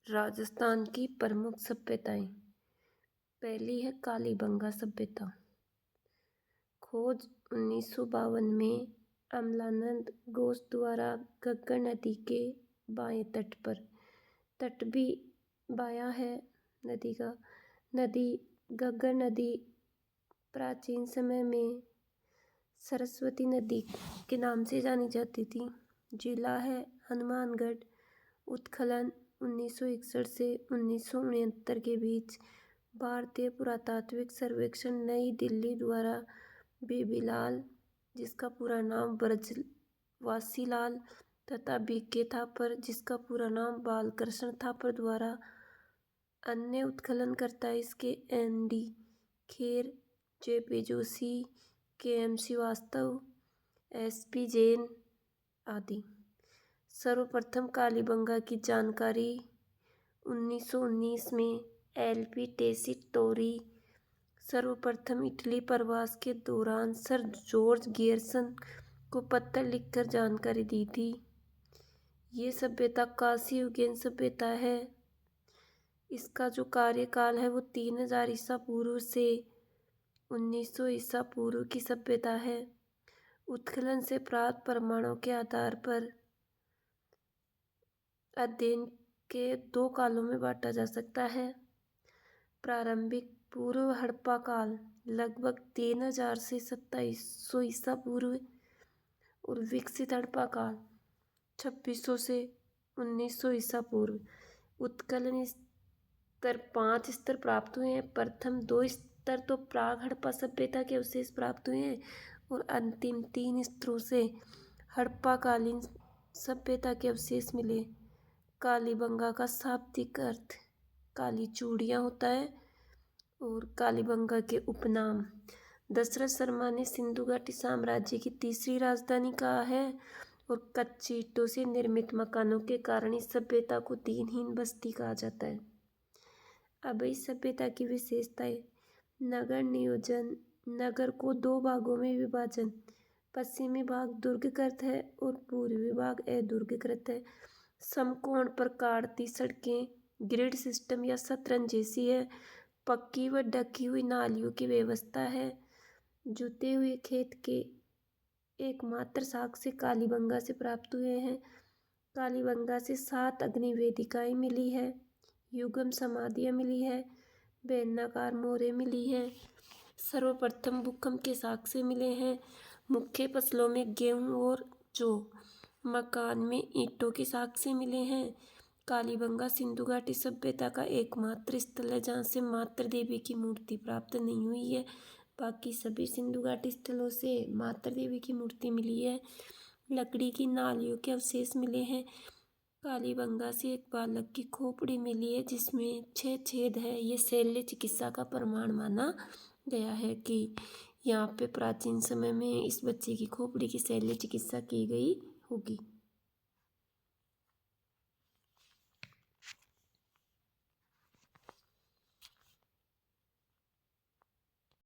राजस्थान की प्रमुख सभ्यताएं। पहली है कालीबंगा सभ्यता। खोज 1952 में अमलानंद घोष द्वारा घग्गर नदी के बाएं तट पर। तट भी बायां है नदी का। नदी घग्गर नदी प्राचीन समय में सरस्वती नदी के नाम से जानी जाती थी। जिला है हनुमानगढ़। उत्खनन 1961 से 1969 के बीच भारतीय पुरातात्विक सर्वेक्षण नई दिल्ली द्वारा बेबीलाल, जिसका पूरा नाम ब्रजवासीलाल, तथा बीके थापर, जिसका पूरा नाम बालकृष्ण थापर द्वारा। अन्य उत्खननकर्ता इसके ND. Kher, JP. Joshi, KM. Srivastava, SP. Jain आदि। सर्वप्रथम कालीबंगा की जानकारी 1919 में एल.पी. टेसीटोरी सर्वप्रथम इटली प्रवास के दौरान सर जॉर्ज गियर्सन को पत्र लिखकर जानकारी दी थी। ये सभ्यता कांस्य युगीन सभ्यता है। इसका जो कार्यकाल है वो 3000 ईसा पूर्व से 1900 ईसा पूर्व की सभ्यता है। उत्खनन से प्राप्त प्रमाणों के आधार पर अध्ययन के 2 कालों में बांटा जा सकता है। प्रारंभिक पूर्व हड़प्पा काल लगभग 3000 से 2700 ईसा पूर्व और विकसित हड़प्पा काल 2600 से 1900 ईसा पूर्व। उत्खनन स्तर 5 स्तर प्राप्त हुए हैं। प्रथम 2 स्तर तो प्राग हड़प्पा सभ्यता के अवशेष प्राप्त हुए हैं और अंतिम 3 स्तरों से हड़प्पा कालीन सभ्यता के अवशेष मिले। कालीबंगा का शाब्दिक अर्थ काली चूड़ियाँ होता है। और कालीबंगा के उपनाम दशरथ शर्मा ने सिंधु घाटी साम्राज्य की तीसरी राजधानी कहा है और कच्ची ईंटों से निर्मित मकानों के कारण इस सभ्यता को दीनहीन बस्ती कहा जाता है। अब इस सभ्यता की विशेषताएं। नगर नियोजन। नगर को 2 भागों में विभाजन। पश्चिमी भाग दुर्गकृत है और पूर्वी भाग अदुर्गकृत है। समकोण प्रकारती सड़कें ग्रिड सिस्टम या शतरंज जैसी है। पक्की व ढकी हुई नालियों की व्यवस्था है। जुते हुए खेत के एकमात्र साक्ष्य कालीबंगा से प्राप्त हुए हैं। कालीबंगा से 7 अग्निवेदिकाएं मिली है। युगम समाधियाँ मिली है। बेलनाकार मोहरें मिली हैं। सर्वप्रथम भूकंप के साक्ष्य मिले हैं। मुख्य फसलों में गेहूँ और जौ। मकान में ईंटों के साक्ष्य मिले हैं। कालीबंगा सिंधु घाटी सभ्यता का एकमात्र स्थल है जहाँ से मातृ देवी की मूर्ति प्राप्त नहीं हुई है। बाकी सभी सिंधु घाटी स्थलों से मातृ देवी की मूर्ति मिली है। लकड़ी की नालियों के अवशेष मिले हैं। कालीबंगा से एक बालक की खोपड़ी मिली है जिसमें 6 छेद है। ये शल्य चिकित्सा का प्रमाण माना गया है कि यहाँ पे प्राचीन समय में इस बच्चे की खोपड़ी की शल्य चिकित्सा की गई होगी।